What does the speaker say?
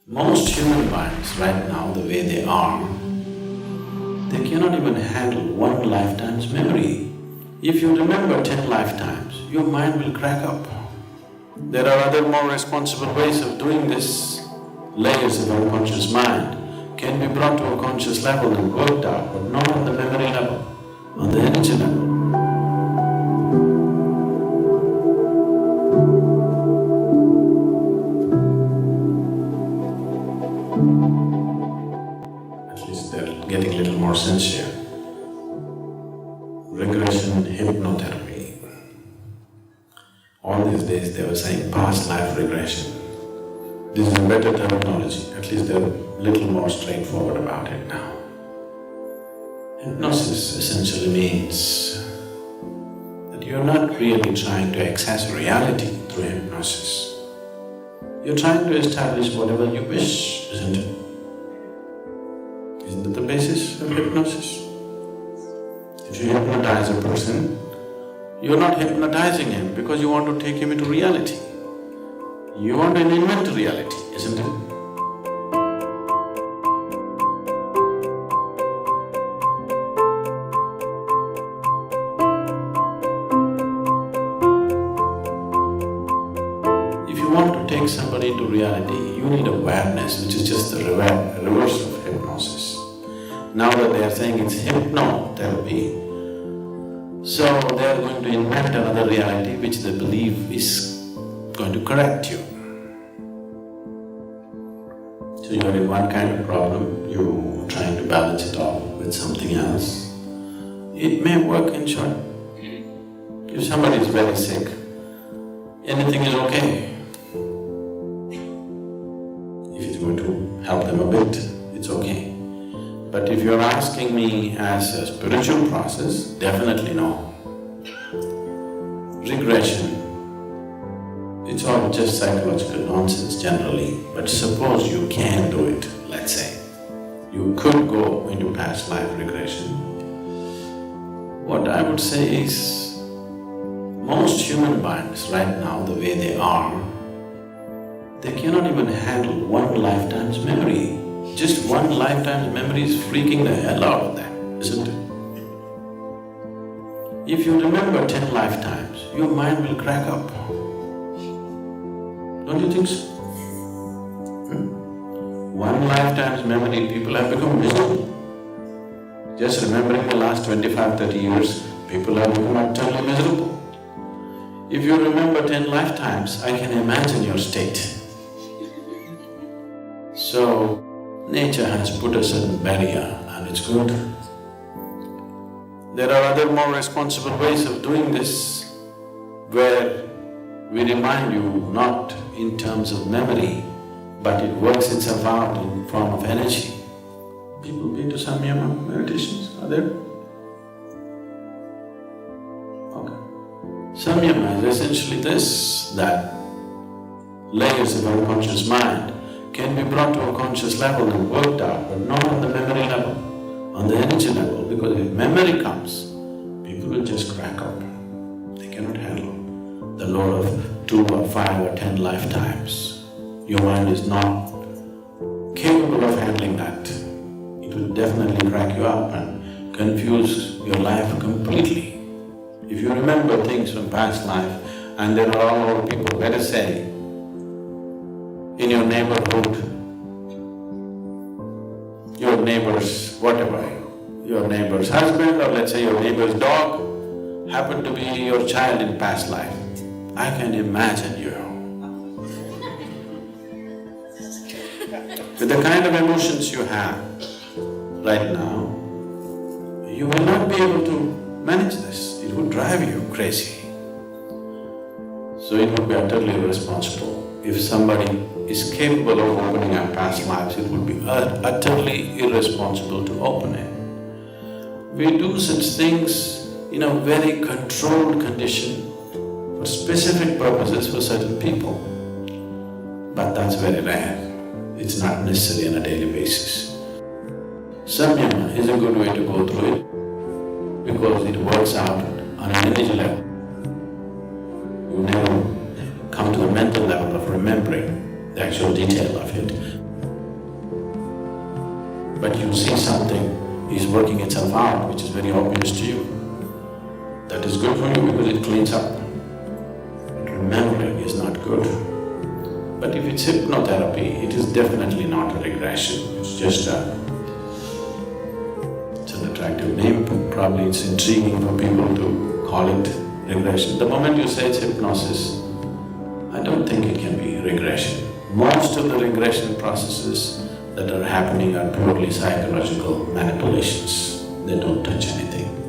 Most human beings right now, the way they are, they cannot even handle one lifetime's memory. If you remember 10 lifetimes, your mind will crack up. There are other more responsible ways of doing this. Layers of unconscious mind can be brought to a conscious level and worked out, but not on the memory level, on the energy level. At least they're getting a little more sincere. Regression hypnotherapy. All these days they were saying past life regression. This is a better terminology, at least they're a little more straightforward about it now. Hypnosis essentially means that you're not really trying to access reality through hypnosis. You're trying to establish whatever you wish, isn't it? Isn't that the basis of hypnosis? If you hypnotize a person, you're not hypnotizing him because you want to take him into reality. You want to invent reality, isn't it? If you want to take somebody into reality, you need awareness, which is just the reverse of hypnosis. Now that they are saying it's hypnotherapy, so they are going to invent another reality which they believe is going to correct you. So you're in one kind of problem, you're trying to balance it off with something else. It may work in short. If somebody is very sick, anything is okay. If it's going to help them a bit, it's okay. But if you're asking me as a spiritual process, definitely no. Regression, it's all just psychological nonsense generally, but suppose you can do it, let's say. You could go into past life regression. What I would say is, most human beings right now, the way they are, they cannot even handle one lifetime's memory. Just one lifetime's memory is freaking the hell out of them, isn't it? If you remember 10 lifetimes, your mind will crack up. Don't you think so? One lifetime's memory, people have become miserable. Just remembering the last 25–30 years, people have become utterly miserable. If you remember 10 lifetimes, I can imagine your state. So, nature has put a certain barrier and it's good. There are other more responsible ways of doing this, where we remind you not in terms of memory, but it works itself out in form of energy. People been to samyama meditations, are there? Okay. Samyama is essentially this, that layers of unconscious mind can be brought to a conscious level and worked out, but not on the memory level, on the energy level, because if memory comes, people will just crack up. They cannot handle the load of 2 or 5 or 10 lifetimes. Your mind is not capable of handling that. It will definitely crack you up and confuse your life completely. If you remember things from past life and there are all over people, let us say, in your neighborhood, your neighbor's whatever, your neighbor's husband or let's say your neighbor's dog happened to be your child in past life, I can imagine you. With the kind of emotions you have right now, you will not be able to manage this, it would drive you crazy. So it would be utterly irresponsible. If somebody is capable of opening our past lives, it would be utterly irresponsible to open it. We do such things in a very controlled condition for specific purposes for certain people, but that's very rare. It's not necessary on a daily basis. Samyama is a good way to go through it because it works out on an energy level. You never come to the mental level of remembering the actual detail of it. but you see something is working itself out, which is very obvious to you. That is good for you because it cleans up. Remembering is not good. But if it's hypnotherapy, it is definitely not a regression, it's just it's an attractive name, probably it's intriguing for people to call it regression. The moment you say it's hypnosis, I don't think it can be regression. Most of the regression processes that are happening are purely psychological manipulations, they don't touch anything.